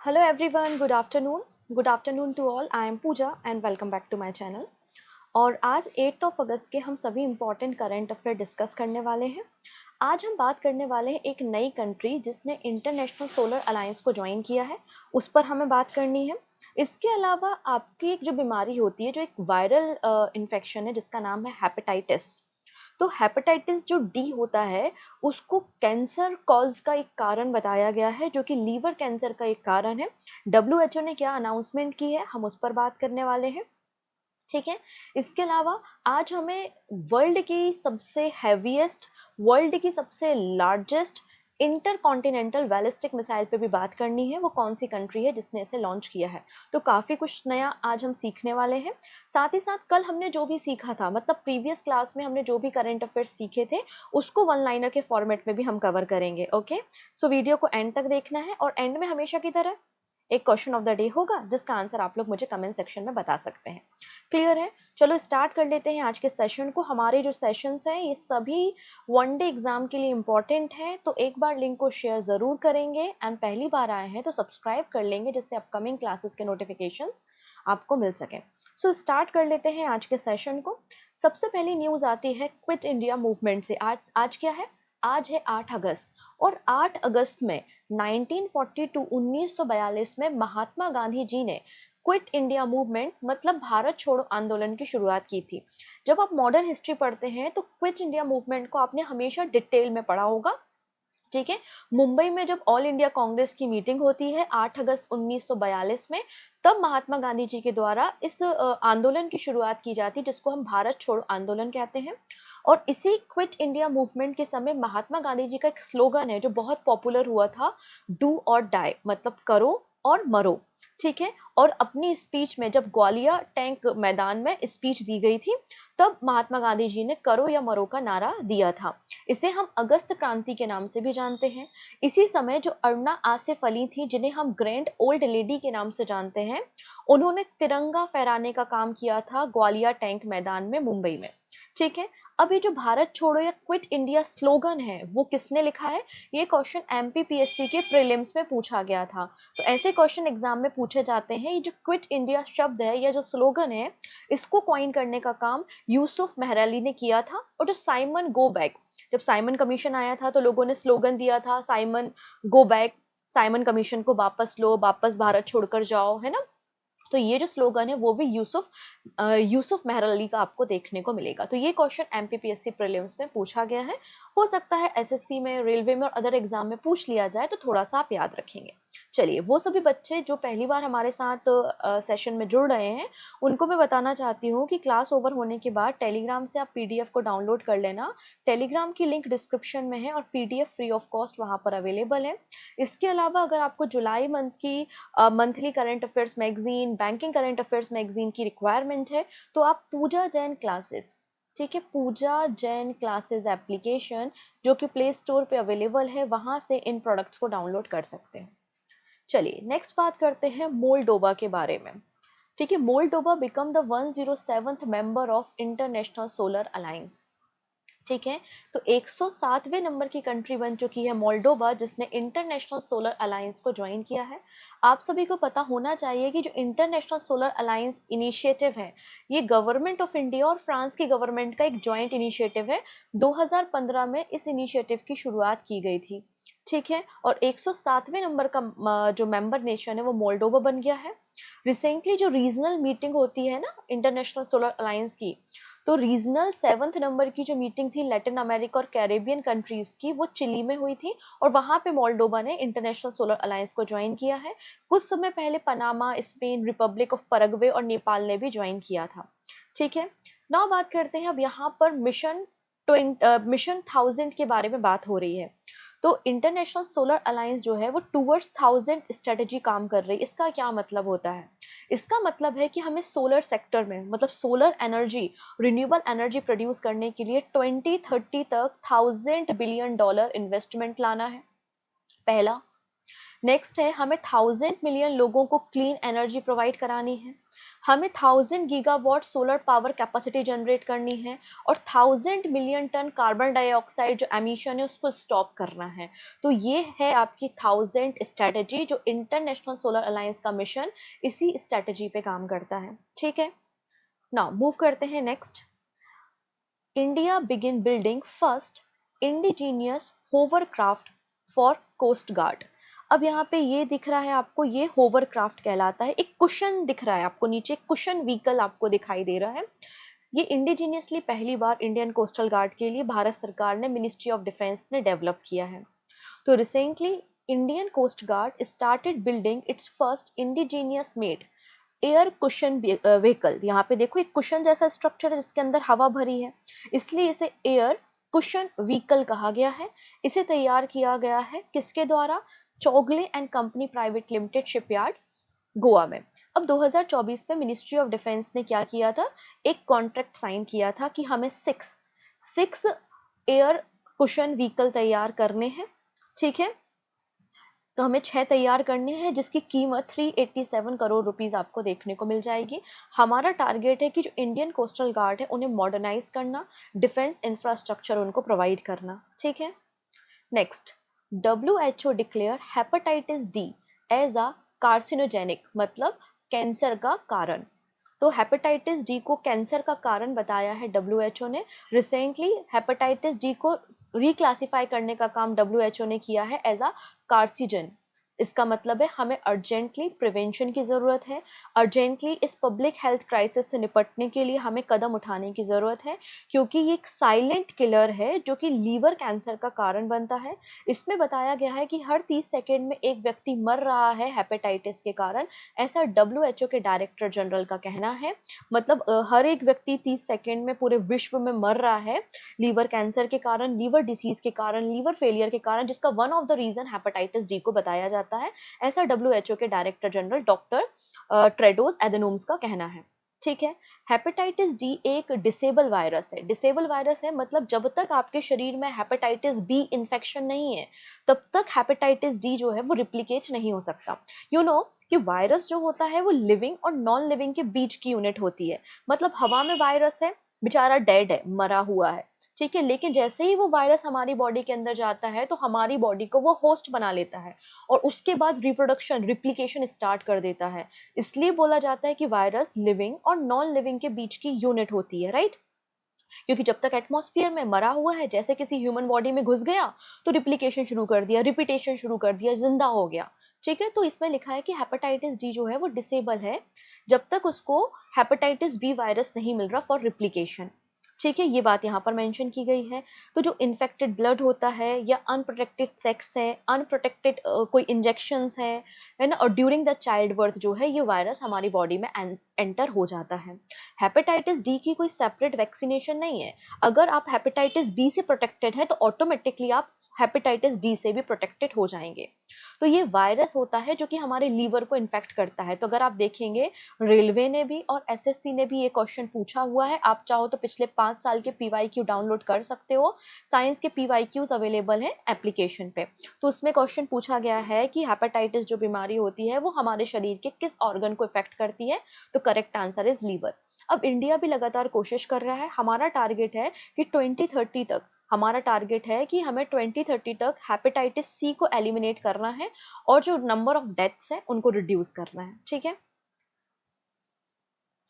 Hello everyone, good afternoon. Good afternoon to all. I am Pooja and welcome back to my channel. और आज 8 अगस्त के हम सभी important current affair discuss करने वाले हैं। आज हम बात करने वाले हैं एक नई कंट्री जिसने इंटरनेशनल सोलर अलायंस को ज्वाइन किया है, उस पर हमें बात करनी है। इसके अलावा आपकी एक जो बीमारी होती है, जो एक वायरल इन्फेक्शन है जिसका नाम है हेपेटाइटिस। तो हेपेटाइटिस जो डी होता है उसको कैंसर कॉज का एक कारण बताया गया है, जो कि लीवर कैंसर का एक कारण है। डब्ल्यूएचओ ने क्या अनाउंसमेंट की है, हम उस पर बात करने वाले हैं। ठीक है। इसके अलावा आज हमें वर्ल्ड की सबसे largest inter continental ballistic missile पे भी बात करनी है। वो कौन सी कंट्री है जिसने इसे लॉन्च किया है। तो काफ़ी कुछ नया आज हम सीखने वाले हैं। साथ ही साथ कल हमने जो भी सीखा था, मतलब प्रीवियस क्लास में हमने जो भी करंट अफेयर्स सीखे थे, उसको वन लाइनर के फॉर्मेट में भी हम कवर करेंगे। ओके, सो वीडियो को एंड तक देखना है और एंड में हमेशा की तरह एक क्वेश्चन ऑफ द डे होगा जिसका आंसर आप लोग मुझे कमेंट सेक्शन में बता सकते हैं। क्लियर है? चलो स्टार्ट कर लेते हैं आज के सेशन को। हमारे जो सेशंस हैं ये सभी वनडे एग्जाम के लिए इंपॉर्टेंट हैं, तो एक बार लिंक को शेयर जरूर करेंगे एंड पहली बार आए हैं तो सब्सक्राइब कर लेंगे जिससे अपकमिंग क्लासेस के नोटिफिकेशंस आपको मिल सकें। सो स्टार्ट कर लेते हैं आज के सेशन को। सबसे पहली न्यूज आती है क्विट इंडिया मूवमेंट से। आज क्या है? आज है 8 अगस्त और 8 अगस्त में 1942 में महात्मा गांधी जी ने क्विट इंडिया मूवमेंट मतलब भारत छोड़ो आंदोलन की शुरुआत की थी। जब आप मॉडर्न हिस्ट्री पढ़ते हैं तो क्विट इंडिया मूवमेंट को आपने हमेशा डिटेल में पढ़ा होगा। ठीक है। मुंबई में जब ऑल इंडिया कांग्रेस की मीटिंग होती है 8 अगस्त 1942 में, तब महात्मा गांधी जी के द्वारा इस आंदोलन की शुरुआत की जाती है जिसको हम भारत छोड़ो आंदोलन कहते हैं। और इसी क्विट इंडिया मूवमेंट के समय महात्मा गांधी जी का एक स्लोगन है जो बहुत पॉपुलर हुआ था, डू और डाई, मतलब करो और मरो। ठीक है। और अपनी स्पीच में जब ग्वालियर टैंक मैदान में स्पीच दी गई थी, तब महात्मा गांधी जी ने करो या मरो का नारा दिया था। इसे हम अगस्त क्रांति के नाम से भी जानते हैं। इसी समय जो अरुणा आसिफ अली थी, जिन्हें हम ग्रैंड ओल्ड लेडी के नाम से जानते हैं, उन्होंने तिरंगा फहराने का काम किया था ग्वालियर टैंक मैदान में मुंबई में। ठीक है। अब ये जो भारत छोड़ो या क्विट इंडिया स्लोगन है वो किसने लिखा है? ये क्वेश्चन एमपीपीएससी के प्रीलिम्स में पूछा गया था। तो ऐसे क्वेश्चन एग्जाम में पूछे जाते हैं। ये जो क्विट इंडिया शब्द है या जो स्लोगन है, इसको कॉइन करने का काम यूसुफ मेहर अली ने किया था। और जो साइमन गो बैक, जब साइमन कमीशन आया था तो लोगों ने स्लोगन दिया था, Simon go back, Simon commission को वापस लो, वापस भारत छोड़कर जाओ, है ना। तो ये जो स्लोगन है वो भी यूसुफ मेहर अली का आपको देखने को मिलेगा। तो ये क्वेश्चन एमपीपीएससी प्रीलिम्स में पूछा गया है। हो सकता है एसएससी में, रेलवे में और अदर एग्जाम में पूछ लिया जाए, तो थोड़ा सा आप याद रखेंगे। चलिए, वो सभी बच्चे जो पहली बार हमारे साथ सेशन में जुड़ रहे हैं, उनको मैं बताना चाहती हूँ कि क्लास ओवर होने के बाद टेलीग्राम से आप पीडीएफ को डाउनलोड कर लेना। टेलीग्राम की लिंक डिस्क्रिप्शन में है और पीडीएफ फ्री ऑफ कॉस्ट वहाँ पर अवेलेबल है। इसके अलावा अगर आपको जुलाई मंथ की monthly current affairs magazine, banking current affairs magazine की रिक्वायरमेंट है, तो आप पूजा जैन क्लासेस, ठीक है, पूजा जैन क्लासेस एप्लीकेशन जो कि प्ले स्टोर पे अवेलेबल है, वहां से इन प्रोडक्ट्स को डाउनलोड कर सकते हैं। चलिए नेक्स्ट बात करते हैं मोल्डोवा के बारे में। ठीक है। Moldova become the 107th member of international solar alliance. ठीक है। तो 107वें नंबर की कंट्री बन चुकी है मोल्डोवा, जिसने इंटरनेशनल सोलर अलायंस को ज्वाइन किया है। आप सभी को पता होना चाहिए कि जो इंटरनेशनल सोलर अलायंस इनिशिएटिव है, ये गवर्नमेंट ऑफ इंडिया और फ्रांस की गवर्नमेंट का एक जॉइंट इनिशिएटिव है। 2015 में इस इनिशिएटिव की शुरुआत की गई थी। ठीक है। और 107वें नंबर का जो मेंबर नेशन है वो मोल्डोवा बन गया है। रिसेंटली जो रीजनल मीटिंग होती है ना इंटरनेशनल सोलर अलायंस की, तो रीजनल 7th नंबर की जो मीटिंग थी लैटिन अमेरिका और कैरेबियन कंट्रीज की, वो चिली में हुई थी और वहां पे मोल्डोवा ने इंटरनेशनल सोलर अलायंस को ज्वाइन किया है। कुछ समय पहले Panama, Spain, Republic of Paraguay और नेपाल ने भी ज्वाइन किया था। ठीक है। नाउ बात करते हैं अब यहाँ पर मिशन 1000 के बारे में बात हो रही है। तो इंटरनेशनल सोलर अलायंस जो है वो टूवर्ड्स 1000 स्ट्रेटेजी काम कर रही है। इसका क्या मतलब होता है? इसका मतलब है कि हमें सोलर सेक्टर में, मतलब solar energy, renewable energy produce करने के लिए 2030 तक $1000 बिलियन इन्वेस्टमेंट लाना है, पहला। नेक्स्ट है, हमें 1000 मिलियन लोगों को क्लीन एनर्जी प्रोवाइड करानी है। हमें 1000 gigawatt solar power capacity generate करनी है और 1000 मिलियन टन कार्बन डाइऑक्साइड जो एमिशन है उसको स्टॉप करना है। तो ये है आपकी 1000 स्ट्रेटेजी, जो इंटरनेशनल सोलर अलायंस का मिशन इसी स्ट्रेटेजी पे काम करता है। ठीक है, नाउ मूव करते हैं next. India begin building first indigenous hovercraft for coast guard. अब यहाँ पे ये दिख रहा है आपको, ये होवरक्राफ्ट कहलाता है। एक कुशन दिख रहा है आपको नीचे, कुशन व्हीकल आपको दिखाई दे रहा है। ये इंडिजीनियसली पहली बार इंडियन कोस्टल गार्ड के लिए भारत सरकार ने, मिनिस्ट्री ऑफ डिफेंस ने डेवलप किया है। तो recently Indian coast guard started building its first indigenous made air cushion vehicle. यहाँ पे देखो एक कुशन जैसा स्ट्रक्चर है जिसके अंदर हवा भरी है, इसलिए इसे एयर कुशन व्हीकल कहा गया है। इसे तैयार किया गया है किसके द्वारा? Chowgule and company private limited shipyard, Goa में। अब 2024 में मिनिस्ट्री ऑफ डिफेंस ने क्या किया था, एक कॉन्ट्रैक्ट साइन किया था कि हमें सिक्स एयर कुशन व्हीकल तैयार करने हैं। ठीक है, तो हमें 6 तैयार करने हैं जिसकी कीमत 387 करोड़ रुपीस आपको देखने को मिल जाएगी। हमारा टारगेट है कि जो इंडियन कोस्टल गार्ड है उन्हें मॉडर्नाइज करना, डिफेंस इंफ्रास्ट्रक्चर उनको प्रोवाइड करना। ठीक है, next, WHO declare hepatitis D as a carcinogenic, मतलब कैंसर का कारण। तो हेपेटाइटिस डी को कैंसर का कारण बताया है WHO ने। रिसेंटली हेपेटाइटिस डी को रिक्लासिफाई करने का काम WHO ने किया है एज अ कार्सिजन। इसका मतलब है हमें अर्जेंटली प्रिवेंशन की ज़रूरत है, अर्जेंटली इस पब्लिक हेल्थ क्राइसिस से निपटने के लिए हमें कदम उठाने की ज़रूरत है, क्योंकि ये एक साइलेंट किलर है जो कि लीवर कैंसर का कारण बनता है। इसमें बताया गया है कि हर 30 सेकेंड में एक व्यक्ति मर रहा है हेपेटाइटिस के कारण, ऐसा WHO के डायरेक्टर जनरल का कहना है। मतलब हर एक व्यक्ति 30 सेकेंड में पूरे विश्व में मर रहा है लीवर कैंसर के कारण, लीवर डिसीज के कारण, लीवर फेलियर के कारण, जिसका one of the reason hepatitis D को बताया जाता है, ऐसा WHO के director general doctor Tedros Adhanom का कहना है। ठीक है, हेपेटाइटिस डी एक डिसेबल वायरस है। डिसेबल वायरस है मतलब जब तक आपके शरीर में हेपेटाइटिस बी इन्फेक्शन नहीं है तब तक हेपेटाइटिस डी जो है वो रिप्लिकेट नहीं हो सकता। यू नो कि वायरस जो होता है वो लिविंग और नॉन लिविंग के बीच की यूनिट होती है। मतलब हवा में वायरस है, बेचारा डेड है, मरा हुआ है, ठीक है, लेकिन जैसे ही वो वायरस हमारी बॉडी के अंदर जाता है तो हमारी बॉडी को वो होस्ट बना लेता है और उसके बाद रिप्रोडक्शन, रिप्लिकेशन स्टार्ट कर देता है। इसलिए बोला जाता है कि वायरस लिविंग और नॉन लिविंग के बीच की यूनिट होती है, राइट? क्योंकि जब तक एटमॉस्फेयर में मरा हुआ है, जैसे किसी ह्यूमन बॉडी में घुस गया तो रिप्लिकेशन शुरू कर दिया, रिपीटेशन शुरू कर दिया, जिंदा हो गया। ठीक है, तो इसमें लिखा है कि हेपेटाइटिस डी जो है वो डिसेबल है जब तक उसको हेपेटाइटिस बी वायरस नहीं मिल रहा फॉर रिप्लिकेशन। ठीक है, ये बात यहाँ पर मेंशन की गई है। तो जो इन्फेक्टेड ब्लड होता है या अनप्रोटेक्टेड सेक्स है, अनप्रोटेक्टेड कोई इंजेक्शंस है ना, और ड्यूरिंग द चाइल्ड बर्थ जो है ये वायरस हमारी बॉडी में एंटर हो जाता है। हेपेटाइटिस डी की कोई सेपरेट वैक्सीनेशन नहीं है। अगर आप हेपेटाइटिस बी से प्रोटेक्टेड है तो ऑटोमेटिकली आप हेपेटाइटिस डी से भी प्रोटेक्टेड हो जाएंगे। तो ये वायरस होता है जो कि हमारे लीवर को इन्फेक्ट करता है। तो अगर आप देखेंगे रेलवे ने भी और एसएससी ने भी ये क्वेश्चन पूछा हुआ है। आप चाहो तो पिछले 5 साल के पीवाईक्यू डाउनलोड कर सकते हो, साइंस के पीवाईक्यूज अवेलेबल है एप्लीकेशन पे। तो उसमें क्वेश्चन पूछा गया है कि हेपेटाइटिस जो बीमारी होती है वो हमारे शरीर के किस ऑर्गन को इफेक्ट करती है, तो करेक्ट आंसर इज लीवर। अब इंडिया भी लगातार कोशिश कर रहा है। हमारा टारगेट है कि 2030 तक, हमारा टारगेट है कि हमें 2030 तक हेपेटाइटिस सी को एलिमिनेट करना है और जो नंबर ऑफ डेथ्स है उनको रिड्यूस करना है। ठीक है,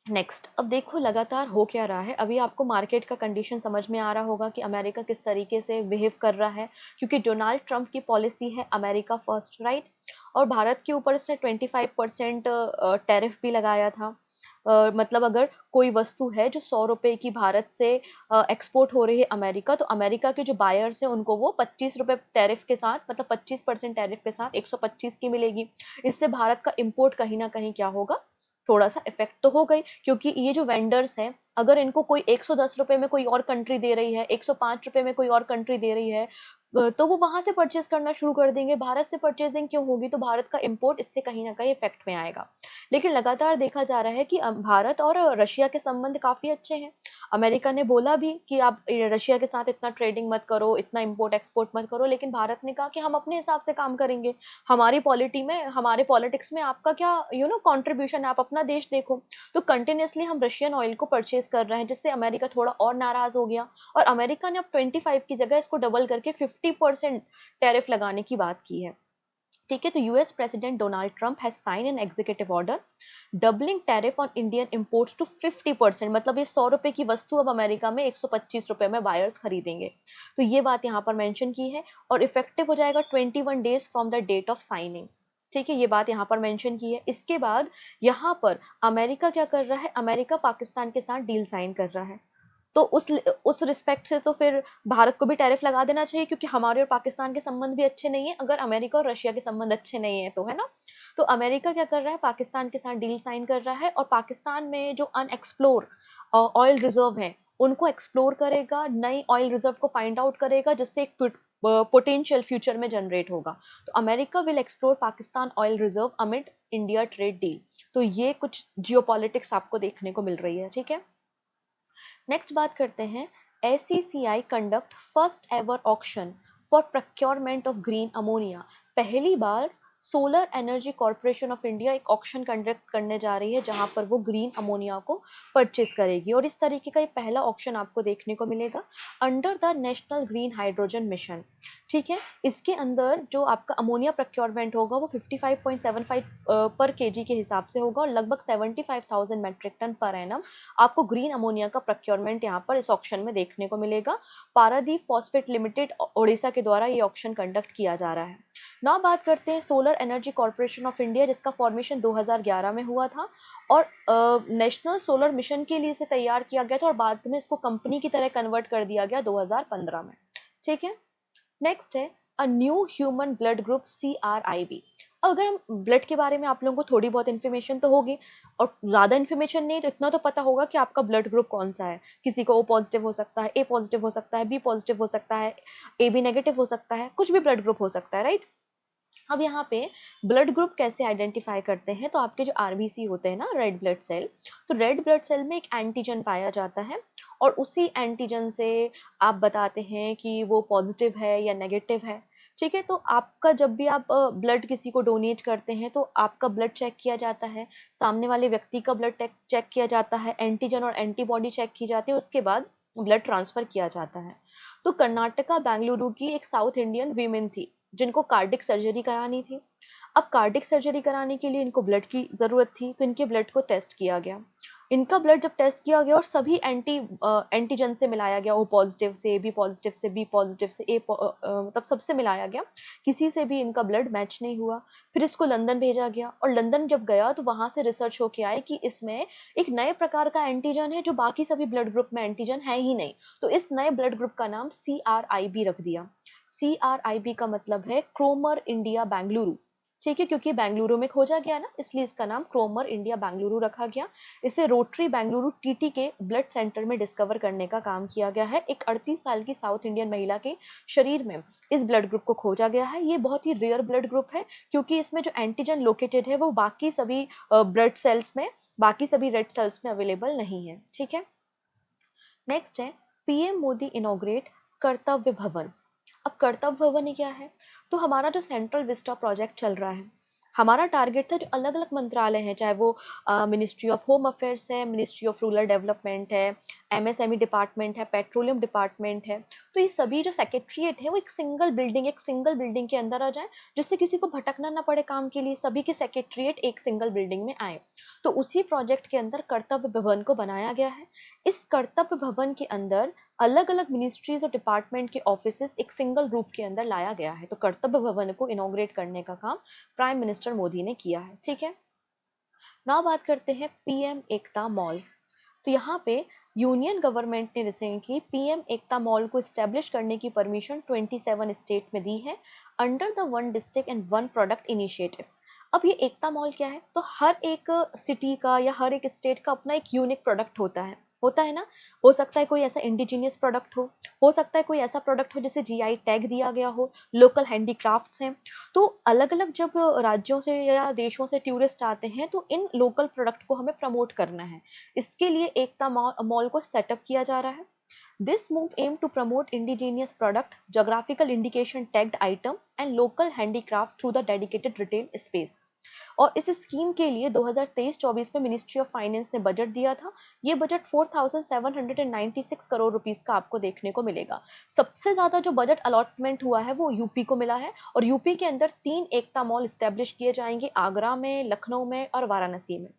नेक्स्ट, अब देखो लगातार हो क्या रहा है। अभी आपको मार्केट का कंडीशन समझ में आ रहा होगा कि अमेरिका किस तरीके से बिहेव कर रहा है, क्योंकि डोनाल्ड ट्रंप की पॉलिसी है अमेरिका फर्स्ट, राइट? और भारत के ऊपर इसने 25% टैरिफ भी लगाया था। मतलब अगर कोई वस्तु है जो 100 रुपए की भारत से एक्सपोर्ट हो रही है अमेरिका, तो अमेरिका के जो बायर्स हैं उनको वो 25 रुपए टैरिफ के साथ, मतलब 25% टैरिफ के साथ 125 की मिलेगी। इससे भारत का इम्पोर्ट कहीं ना कहीं क्या होगा, थोड़ा सा इफेक्ट तो हो गई, क्योंकि ये जो वेंडर्स हैं अगर इनको कोई 110 रुपए में कोई और कंट्री दे रही है, 105 रुपए में कोई और कंट्री दे रही है, तो वो वहां से परचेज करना शुरू कर देंगे। भारत से परचेजिंग क्यों होगी, तो भारत का इंपोर्ट इससे कहीं ना कहीं इफेक्ट में आएगा। लेकिन लगातार देखा जा रहा है कि भारत और रशिया के संबंध काफी अच्छे हैं। अमेरिका ने बोला भी कि आप रशिया के साथ इतना ट्रेडिंग मत करो, इतना इंपोर्ट एक्सपोर्ट मत करो, लेकिन भारत ने कहा कि हम अपने हिसाब से काम करेंगे। हमारी पॉलिटी में, हमारे पॉलिटिक्स में आपका क्या कंट्रीब्यूशन है, आप अपना देश देखो। तो कंटिन्यूसली हम रशियन ऑयल को परचेज कर रहे हैं, जिससे अमेरिका थोड़ा और नाराज हो गया। और अमेरिका ने अब 25 की जगह इसको डबल करके 50% टैरिफ लगाने की बात की है। ठीक है, तो US president Donald Trump has sign an executive order doubling tariff on Indian imports to 50%। मतलब ये 100 रुपए की वस्तु अब अमेरिका में 125 रुपए में बायर्स खरीदेंगे। तो ये बात यहाँ पर मेंशन की है और इफेक्टिव हो जाएगा 21 days from the date of signing. ठीक है, ये बात यहाँ पर मेंशन की है। इसके बाद यहाँ पर अमेरिका क्या कर रहा है, अमेरिका पाकिस्तान के साथ डील साइन कर रहा है। तो उस रिस्पेक्ट से तो फिर भारत को भी टैरिफ लगा देना चाहिए, क्योंकि हमारे और पाकिस्तान के संबंध भी अच्छे नहीं है, अगर अमेरिका और रशिया के संबंध अच्छे नहीं है तो, है ना। तो अमेरिका क्या कर रहा है, पाकिस्तान के साथ डील साइन कर रहा है और पाकिस्तान में जो अनएक्सप्लोर ऑयल रिजर्व है उनको एक्सप्लोर करेगा, नई ऑयल रिजर्व को फाइंड आउट करेगा, जिससे एक पोटेंशियल फ्यूचर में जनरेट होगा। तो America will explore Pakistan oil reserve amid India trade deal. तो ये कुछ जियोपॉलिटिक्स आपको देखने को मिल रही है। ठीक है, नेक्स्ट बात करते हैं। SCCI conduct first ever auction for procurement of green ammonia. पहली बार solar energy corporation of India एक ऑक्शन कंडक्ट करने जा रही है, जहां पर वो ग्रीन अमोनिया को परचेज करेगी। और इस तरीके का एक पहला ऑक्शन आपको देखने को मिलेगा under the national green hydrogen mission. ठीक है, इसके अंदर जो आपका अमोनिया प्रोक्योरमेंट होगा वो 55.75 पर केजी के हिसाब से होगा और लगभग 75,000 मेट्रिक टन पर एनम आपको ग्रीन अमोनिया का प्रोक्योरमेंट यहाँ पर इस ऑक्शन में देखने को मिलेगा। पारादीप फॉस्फेट लिमिटेड ओडिशा के द्वारा ये ऑक्शन कंडक्ट किया जा रहा है। now बात करते हैं solar energy corporation of India, जिसका फॉर्मेशन 2011 में हुआ था और नेशनल सोलर मिशन के लिए इसे तैयार किया गया था और बाद में इसको कंपनी की तरह कन्वर्ट कर दिया गया 2015 में। ठीक है, नेक्स्ट है a new human blood group CRIB। अगर हम ब्लड के बारे में आप लोगों को थोड़ी बहुत इन्फॉर्मेशन तो होगी और ज़्यादा इन्फॉर्मेशन नहीं तो इतना तो पता होगा कि आपका ब्लड ग्रुप कौन सा है। किसी को O पॉजिटिव हो सकता है, A पॉजिटिव हो सकता है, B पॉजिटिव हो सकता है, AB नेगेटिव हो सकता है, कुछ भी ब्लड ग्रुप हो सकता है, राइट। अब यहाँ पे ब्लड ग्रुप कैसे आइडेंटिफाई करते हैं, तो आपके जो RBC होते हैं ना, रेड ब्लड सेल, तो रेड ब्लड सेल में एक एंटीजन पाया जाता है और उसी एंटीजन से आप बताते हैं कि वो पॉजिटिव है या नेगेटिव है। ठीक है, तो आपका जब भी आप ब्लड किसी को डोनेट करते हैं तो आपका ब्लड चेक किया जाता है, सामने वाले व्यक्ति का ब्लड चेक किया जाता है, एंटीजन और एंटीबॉडी चेक की जाती है, उसके बाद ब्लड ट्रांसफर किया जाता है। तो कर्नाटका बेंगलुरु की एक साउथ इंडियन वीमेन थी जिनको कार्डिक सर्जरी करानी थी। अब कार्डिक सर्जरी कराने के लिए इनको ब्लड की ज़रूरत थी, तो इनके ब्लड को टेस्ट किया गया। इनका ब्लड जब टेस्ट किया गया और सभी एंटीजन से मिलाया गया, ओ पॉजिटिव से, बी पॉजिटिव से, बी पॉजिटिव से, मतलब सबसे मिलाया गया, किसी से भी इनका ब्लड मैच नहीं हुआ। फिर इसको लंदन भेजा गया और लंदन जब गया तो वहाँ से रिसर्च होके आए कि इसमें एक नए प्रकार का एंटीजन है जो बाकी सभी ब्लड ग्रुप में एंटीजन है ही नहीं। तो इस नए ब्लड ग्रुप का नाम CRIB रख दिया। CRIB का मतलब है क्रोमर इंडिया बेंगलुरु। ठीक है, क्योंकि बेंगलुरु में खोजा गया ना, इसलिए इसका नाम क्रोमर इंडिया बेंगलुरु रखा गया। इसे रोटरी बेंगलुरु TT के ब्लड सेंटर में डिस्कवर करने का काम किया गया है। एक 38 साल की साउथ इंडियन महिला के शरीर में इस ब्लड ग्रुप को खोजा गया है। ये बहुत ही रेयर ब्लड ग्रुप है क्योंकि इसमें जो एंटीजन लोकेटेड है वो बाकी सभी ब्लड सेल्स में, बाकी सभी रेड सेल्स में अवेलेबल नहीं है। ठीक है, नेक्स्ट है PM मोदी इनॉग्रेट कर्तव्य भवन। अब कर्तव्य भवन क्या है, तो हमारा जो सेंट्रल विस्टा प्रोजेक्ट चल रहा है, हमारा टारगेट था जो अलग अलग मंत्रालय हैं, चाहे वो मिनिस्ट्री ऑफ होम अफेयर्स है, मिनिस्ट्री ऑफ रूरल डेवलपमेंट है, MSME डिपार्टमेंट है, पेट्रोलियम डिपार्टमेंट है, तो ये सभी जो सेक्रेटरीट है वो एक सिंगल बिल्डिंग के अंदर आ जाए, जिससे किसी को भटकना ना पड़े काम के लिए, सभी के सेक्रेटरीट एक सिंगल बिल्डिंग में आए। तो उसी प्रोजेक्ट के अंदर कर्तव्य भवन को बनाया गया है। इस कर्तव्य भवन के अंदर अलग अलग मिनिस्ट्रीज और डिपार्टमेंट के ऑफिसेस एक सिंगल रूफ के अंदर लाया गया है। तो कर्तव्य भवन को इनॉग्रेट करने का काम प्राइम मिनिस्टर मोदी ने किया है। ठीक है, नाउ बात करते हैं PM एकता मॉल। तो यहाँ पे यूनियन गवर्नमेंट ने रिसेंटली PM एकता मॉल को स्टैब्लिश करने की परमिशन 27 स्टेट में दी है under the one district and one product initiative. अब ये एकता मॉल क्या है, तो हर एक सिटी का या हर एक स्टेट का अपना एक यूनिक प्रोडक्ट होता है। होता है ना। हो सकता है कोई ऐसा इंडिजीनियस प्रोडक्ट हो सकता है कोई ऐसा प्रोडक्ट हो जिसे जीआई टैग दिया गया हो, लोकल हैंडीक्राफ्ट्स हैं। तो अलग अलग जब राज्यों से या देशों से टूरिस्ट आते हैं तो इन लोकल प्रोडक्ट को हमें प्रमोट करना है। इसके लिए एकता मॉल को सेटअप किया जा रहा है। This move aimed to promote indigenous product, geographical indication tagged item and local handicraft through the dedicated retail space. और इस स्कीम के लिए 2023-24 में मिनिस्ट्री ऑफ फाइनेंस ने बजट दिया था। ये बजट 4796 करोड़ रुपीस का आपको देखने को मिलेगा। सबसे ज्यादा जो बजट अलॉटमेंट हुआ है वो यूपी को मिला है और यूपी के अंदर 3 एकता मॉल स्टैब्लिश किए जाएंगे, आगरा में, लखनऊ में और वाराणसी में।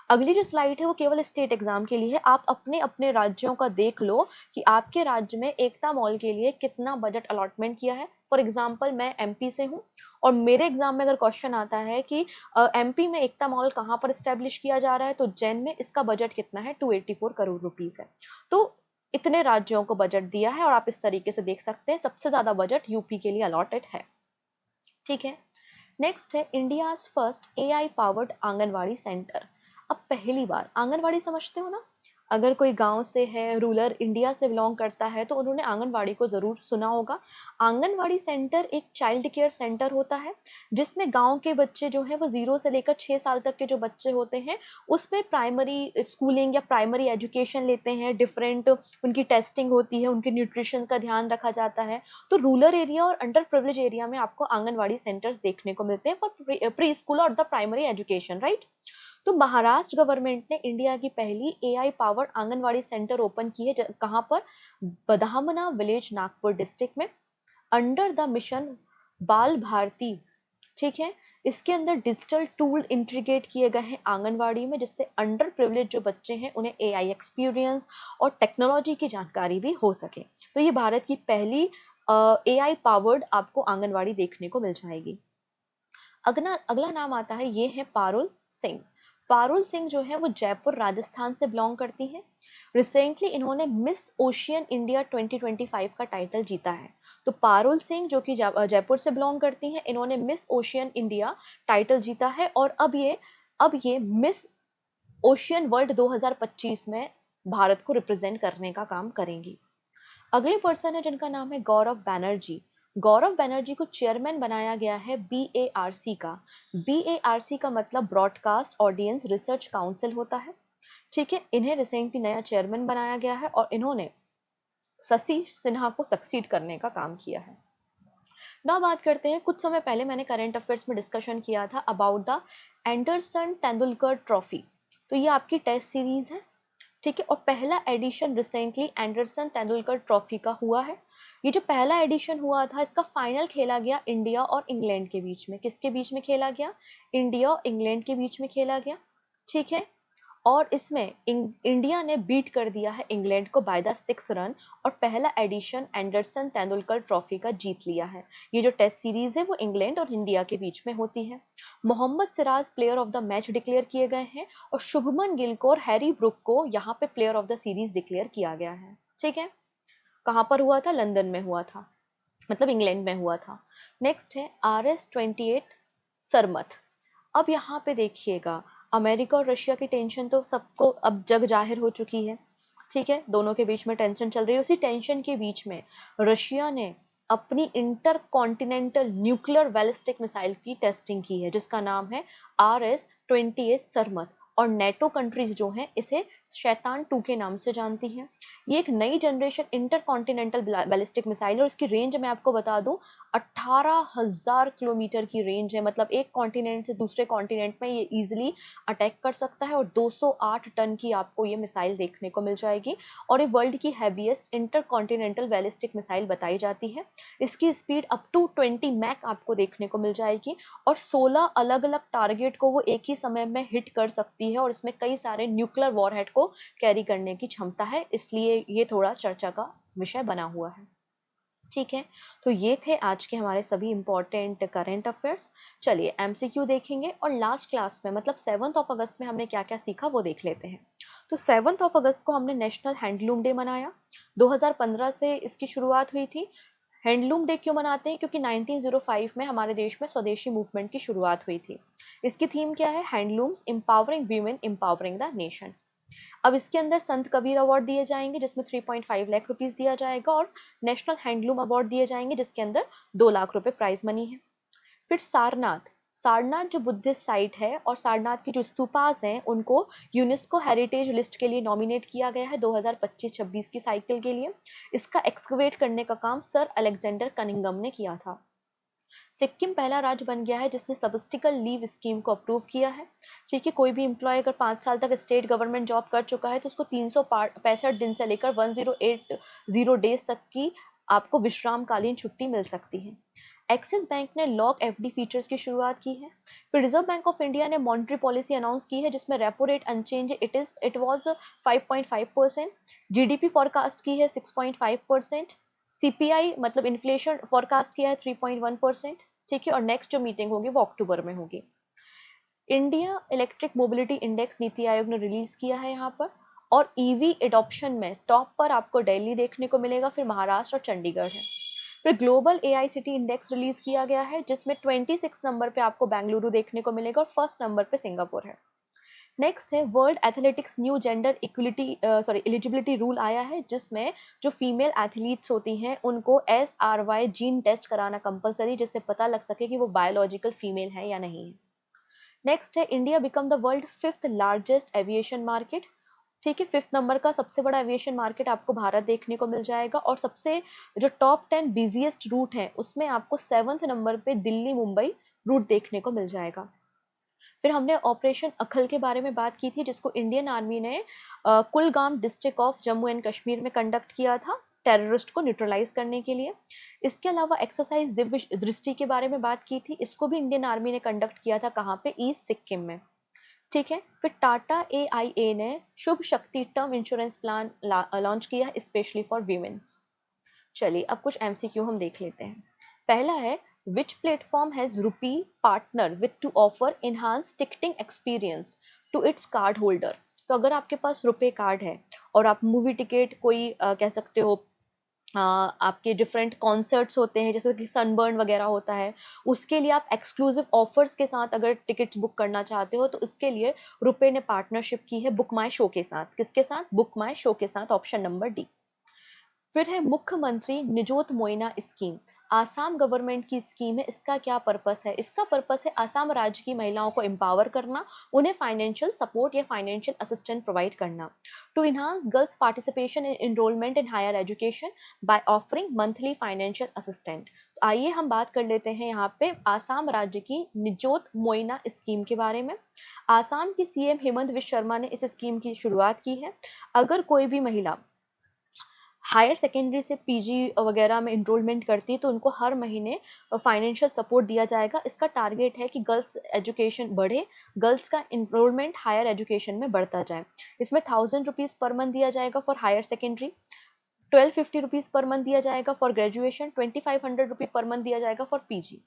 अगली जो स्लाइड है वो केवल स्टेट एग्जाम के लिए है। आप अपने अपने राज्यों का देख लो कि आपके राज्य में एकता मॉल के लिए कितना बजट अलॉटमेंट किया है। फॉर एग्जाम्पल मैं एमपी से हूँ और मेरे एग्जाम में अगर क्वेश्चन आता है कि एमपी में एकता मॉल कहाँ पर स्टैब्लिश किया जा रहा है, तो जैन में इसका बजट कितना है, 284 करोड़ रुपीस है। तो इतने राज्यों को बजट दिया है और आप इस तरीके से देख सकते हैं सबसे ज्यादा बजट यूपी के लिए अलॉटेड है। ठीक है, नेक्स्ट है India first AI powered anganwadi centre. अब पहली बार आंगनवाड़ी समझते हो ना, अगर कोई गांव से है, रूरल इंडिया से बिलोंग करता है तो उन्होंने आंगनवाड़ी को जरूर सुना होगा। आंगनवाड़ी सेंटर एक चाइल्ड केयर सेंटर होता है जिसमें गांव के बच्चे जो हैं वो 0 से लेकर 6 साल तक के जो बच्चे होते हैं उसमें प्राइमरी स्कूलिंग या प्राइमरी एजुकेशन लेते हैं। डिफरेंट उनकी टेस्टिंग होती है, उनके न्यूट्रिशन का ध्यान रखा जाता है। तो रूरल एरिया और अंडर प्रिविलेज एरिया में आपको आंगनवाड़ी सेंटर्स देखने को मिलते हैं फॉर प्री स्कूल और द प्राइमरी एजुकेशन, राइट। तो महाराष्ट्र गवर्नमेंट ने इंडिया की पहली AI powered anganwadi centre open की है, कहां पर, बदामना विलेज, नागपुर डिस्ट्रिक्ट में, अंडर द मिशन बाल भारती। ठीक है, इसके अंदर डिजिटल टूल इंटीग्रेट किए गए हैं आंगनवाड़ी में जिससे अंडर प्रिविलेज जो बच्चे हैं उन्हें एआई एक्सपीरियंस और टेक्नोलॉजी की जानकारी भी हो सके। तो ये भारत की पहली एआई पावर्ड आपको आंगनवाड़ी देखने को मिल जाएगी। अगला अगला नाम आता है, ये है पारुल सिंह। पारुल सिंह जो है वो जयपुर राजस्थान से बिलोंग करती हैं। रिसेंटली इन्होंने मिस ओशियन इंडिया 2025 का टाइटल जीता है। तो पारुल सिंह जो कि जयपुर से बिलोंग करती हैं, इन्होंने मिस ओशियन इंडिया टाइटल जीता है और अब ये मिस ओशियन वर्ल्ड 2025 में भारत को रिप्रेजेंट करने का काम करेंगी। अगले पर्सन है जिनका नाम है गौरव बैनर्जी। गौरव बैनर्जी को चेयरमैन बनाया गया है बीएआरसी का। बीएआरसी का मतलब ब्रॉडकास्ट ऑडियंस रिसर्च काउंसिल होता है। ठीक है, इन्हें रिसेंटली नया चेयरमैन बनाया गया है और इन्होंने शशि सिन्हा को सक्सीड करने का काम किया है। ना बात करते हैं, कुछ समय पहले मैंने करंट अफेयर्स में डिस्कशन किया था about the Anderson Tendulkar trophy. तो ये आपकी टेस्ट सीरीज है। ठीक है, और पहला edition recently Anderson Tendulkar trophy का हुआ है। ये जो पहला एडिशन हुआ था इसका फाइनल खेला गया इंडिया और इंग्लैंड के बीच में। किसके बीच में खेला गया? इंडिया और इंग्लैंड के बीच में खेला गया। ठीक है, और इसमें इंडिया ने बीट कर दिया है इंग्लैंड को बाय द 6 रन और पहला एडिशन एंडरसन तेंदुलकर ट्रॉफी का जीत लिया है। ये जो टेस्ट सीरीज है वो इंग्लैंड और इंडिया के बीच में होती है। Mohammed Siraj player of the match declare किए गए हैं और शुभमन गिल को और हैरी ब्रुक को यहाँ पे player of the series declare किया गया है। ठीक है, कहाँ पर हुआ था? लंदन में हुआ था, मतलब इंग्लैंड में हुआ था। नेक्स्ट है RS-28 सरमथ। अब यहाँ पे देखिएगा, अमेरिका और रशिया की टेंशन तो सबको अब जग जाहिर हो चुकी है। ठीक है, दोनों के बीच में टेंशन चल रही है। उसी टेंशन के बीच में रशिया ने अपनी inter continental nuclear ballistic missile की टेस्टिंग की है जिसका नाम है RS-28 सरमथ और नेटो कंट्रीज जो हैं इसे शैतान 2 के नाम से जानती हैं। ये एक नई generation inter continental ballistic missile है और इसकी रेंज मैं आपको बता दूं 18,000 किलोमीटर की रेंज है। मतलब एक कॉन्टिनेंट से दूसरे कॉन्टिनेंट में ये इजिली अटैक कर सकता है और 208 टन की आपको ये मिसाइल देखने को मिल जाएगी और ये वर्ल्ड की heaviest inter continental ballistic missile बताई जाती है। इसकी स्पीड अप टू 20 मैक आपको देखने को मिल जाएगी और 16 अलग अलग टारगेट को वो एक ही समय में हिट कर सकती है और इसमें कई सारे न्यूक्लियर वॉरहेड को कैरी करने की क्षमता है, इसलिए ये थोड़ा चर्चा का विषय बना हुआ है। ठीक है, तो ये थे आज के हमारे सभी इंपॉर्टेंट करंट अफेयर्स। चलिए एमसीक्यू देखेंगे और लास्ट क्लास में मतलब 7 अगस्त में हमने क्या क्या सीखा वो देख लेते हैं। तो 7 अगस्त को हमने नेशनल हैंडलूम डे मनाया। 2015 से इसकी शुरुआत हुई थी। हैंडलूम डे क्यों मनाते हैं? क्योंकि 1905 में हमारे देश में स्वदेशी मूवमेंट की शुरुआत हुई थी। इसकी थीम क्या है? Handlooms empowering women empowering the nation. अब इसके अंदर संत कबीर अवार्ड दिए जाएंगे जिसमें 3.5 लाख रुपीस दिया जाएगा, और नेशनल हैंडलूम अवार्ड दिए जाएंगे जिसके अंदर 2 लाख रुपए प्राइज मनी है। फिर सारनाथ, सारनाथ जो बुद्धिस्ट साइट है और सारनाथ की जो स्तूपास हैं उनको यूनेस्को हेरिटेज लिस्ट के लिए नॉमिनेट किया गया है 2025-26 की साइकिल के लिए। इसका एक्सकवेट करने का काम सर अलेक्जेंडर कनिंगम ने किया था। सिक्किम पहला राज्य बन गया है जिसने सबस्टिकल लीव स्कीम को अप्रूव किया है। ठीक है, कोई भी एम्प्लॉय अगर 5 साल तक स्टेट गवर्नमेंट जॉब कर चुका है तो उसको 365 दिन से लेकर 1080 डेज तक की आपको विश्रामकालीन छुट्टी मिल सकती है। एक्सिस बैंक ने लॉक एफडी फीचर्स की शुरुआत की है। फिर रिजर्व बैंक ऑफ इंडिया ने मॉनेटरी पॉलिसी अनाउंस की है जिसमें repo rate unchange it was 5.5%, GDP forecast की है 6.5%, सीपीआई मतलब इन्फ्लेशन फॉरकास्ट किया है 3.1%। ठीक है, और नेक्स्ट जो मीटिंग होगी वो अक्टूबर में होगी। India electric mobility index NITI Aayog ने रिलीज किया है यहाँ पर, और ईवी एडॉप्शन में टॉप पर आपको दिल्ली देखने को मिलेगा, फिर महाराष्ट्र और चंडीगढ़ है। फिर ग्लोबल एआईसीटी इंडेक्स रिलीज किया गया है जिसमें 26 नंबर पे आपको बेंगलुरु देखने को मिलेगा और फर्स्ट नंबर पे सिंगापुर है। नेक्स्ट है world athletics new gender equality eligibility rule आया है जिसमें जो फीमेल एथलीट्स होती हैं उनको SRY जीन टेस्ट कराना कंपलसरी, जिससे पता लग सके कि वो बायोलॉजिकल फीमेल है या नहीं है। नेक्स्ट है India become the world 5th largest aviation market. ठीक है, 5th नंबर का सबसे बड़ा एविएशन मार्केट आपको भारत देखने को मिल जाएगा, और सबसे जो टॉप 10 बिजिएस्ट रूट है उसमें आपको 7th नंबर पे दिल्ली मुंबई रूट देखने को मिल जाएगा। फिर हमने ऑपरेशन अखल के बारे में बात की थी जिसको इंडियन आर्मी ने Kulgam district of Jammu and Kashmir में कंडक्ट किया था टेररिस्ट को न्यूट्रलाइज करने के लिए। इसके अलावा एक्सरसाइज दिव्य दृष्टि के बारे में बात की थी, इसको भी इंडियन आर्मी ने कंडक्ट किया था, कहाँ पे, ईस्ट सिक्किम में। ठीक है, फिर टाटा AIA ने शुभ शक्ति टर्म इंश्योरेंस प्लान लॉन्च किया है स्पेशली फॉर वीमेन्स। चलिए अब कुछ MCQ हम देख लेते हैं। पहला है which platform has RuPay partner with to offer enhance ticketing experience to its card holder. तो अगर आपके पास रुपे कार्ड है और आप मूवी टिकट कोई कह सकते हो आपके डिफरेंट कॉन्सर्ट्स होते हैं जैसे कि सनबर्न वगैरह होता है, उसके लिए आप एक्सक्लूसिव ऑफर्स के साथ अगर टिकट्स बुक करना चाहते हो तो इसके लिए रुपे ने पार्टनरशिप की है बुक माई शो के साथ। किसके साथ? बुक माई शो के साथ, ऑप्शन नंबर डी। फिर है मुख्यमंत्री निजोत मोइना स्कीम, आसाम गवर्नमेंट की स्कीम है। इसका क्या पर्पस है? इसका पर्पस है आसाम राज्य की महिलाओं को एम्पावर करना, उन्हें फाइनेंशियल सपोर्ट या फाइनेंशियल असिस्टेंट प्रोवाइड करना, to enhance girls participation in enrolment in higher education by offering monthly financial assistant. तो आइए हम बात कर लेते हैं यहाँ पे आसाम राज्य की निजोत मोइना स्कीम के बारे में। आसाम की CM हेमंत विश्व शर्मा ने इस स्कीम की शुरुआत की है। अगर कोई भी महिला हायर सेकेंडरी से PG वगैरह में इनरोलमेंट करती है तो उनको हर महीने फाइनेंशियल सपोर्ट दिया जाएगा। इसका टारगेट है कि गर्ल्स एजुकेशन बढ़े, गर्ल्स का इनरोलमेंट हायर एजुकेशन में बढ़ता जाए। इसमें 1000 रुपीज़ पर मंथ दिया जाएगा for higher secondary, 1250 rupees per month दिया जाएगा फॉर ग्रेजुएशन, 2500 रुपये पर मंथ दिया जाएगा फॉर PG।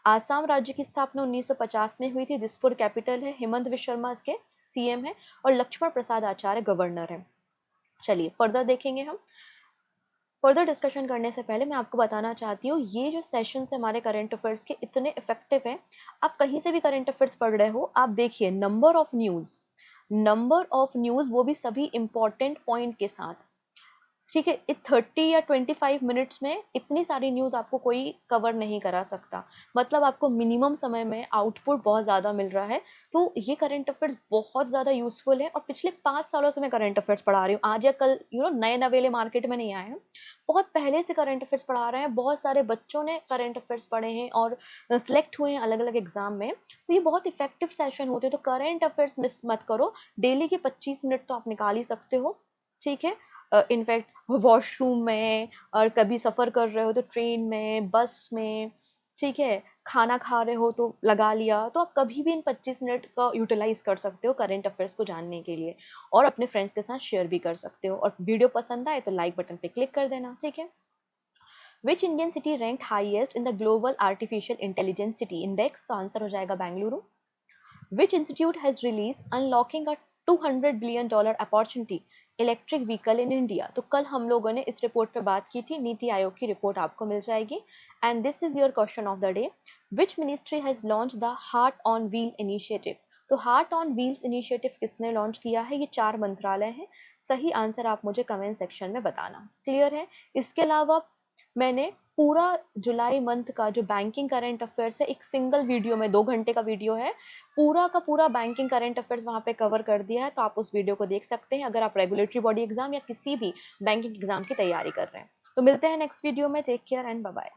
आसाम राज्य की स्थापना 1950 में हुई थी। दिसपुर कैपिटल है। हेमंत विश्व शर्मा इसके CM है और लक्ष्मण प्रसाद आचार्य गवर्नर है। चलिए फर्दर देखेंगे हम। फर्दर डिस्कशन करने से पहले मैं आपको बताना चाहती हूँ ये जो सेशंस है हमारे करंट अफेयर्स के इतने इफेक्टिव हैं। आप कहीं से भी करंट अफेयर्स पढ़ रहे हो, आप देखिए नंबर ऑफ न्यूज़ वो भी सभी इंपॉर्टेंट पॉइंट के साथ। ठीक है, 30 या 25 मिनट्स में इतनी सारी न्यूज़ आपको कोई कवर नहीं करा सकता। मतलब आपको मिनिमम समय में आउटपुट बहुत ज़्यादा मिल रहा है। तो ये करंट अफेयर्स बहुत ज़्यादा यूजफुल है और पिछले 5 सालों से मैं करंट अफेयर्स पढ़ा रही हूँ। आज या कल नए नवेले मार्केट में नहीं आए हैं, बहुत पहले से करंट अफेयर्स पढ़ा रहे हैं। बहुत सारे बच्चों ने करंट अफेयर्स पढ़े हैं और सिलेक्ट हुए हैं अलग अलग एग्जाम में। तो ये बहुत इफेक्टिव सेशन होते हैं। तो करंट अफेयर्स मिस मत करो। डेली के 25 मिनट तो आप निकाल ही सकते हो। ठीक है, इनफैक्ट वॉशरूम में, और कभी सफ़र कर रहे हो तो ट्रेन में, बस में, ठीक है, खाना खा रहे हो तो लगा लिया। तो आप कभी भी इन 25 मिनट का यूटिलाइज कर सकते हो करंट अफेयर्स को जानने के लिए, और अपने फ्रेंड्स के साथ शेयर भी कर सकते हो। और वीडियो पसंद आए तो लाइक बटन पे क्लिक कर देना। ठीक है। Which Indian city ranked highest in the global artificial intelligence city index? तो आंसर हो जाएगा Bengaluru. Which institute has released Unlocking a $200 billion opportunity electric vehicle in India? तो कल हम लोगों ने इस रिपोर्ट पे बात की थी, नीति आयोग की रिपोर्ट आपको मिल जाएगी। And this is your question of the day. Which ministry has launch the heart on wheel initiative? तो हार्ट ऑन व्हील्स इनिशिएटिव किसने लॉन्च किया है? ये 4 मंत्रालय हैं। सही आंसर आप मुझे कमेंट सेक्शन में बताना। क्लियर है? इसके अलावा मैंने पूरा जुलाई मंथ का जो बैंकिंग करंट अफेयर्स है, एक सिंगल वीडियो में 2 घंटे का वीडियो है, पूरा का पूरा बैंकिंग करंट अफेयर्स वहाँ पे कवर कर दिया है, तो आप उस वीडियो को देख सकते हैं अगर आप रेगुलेटरी बॉडी एग्जाम या किसी भी बैंकिंग एग्जाम की तैयारी कर रहे हैं। तो मिलते हैं नेक्स्ट वीडियो में। Take care and bye bye.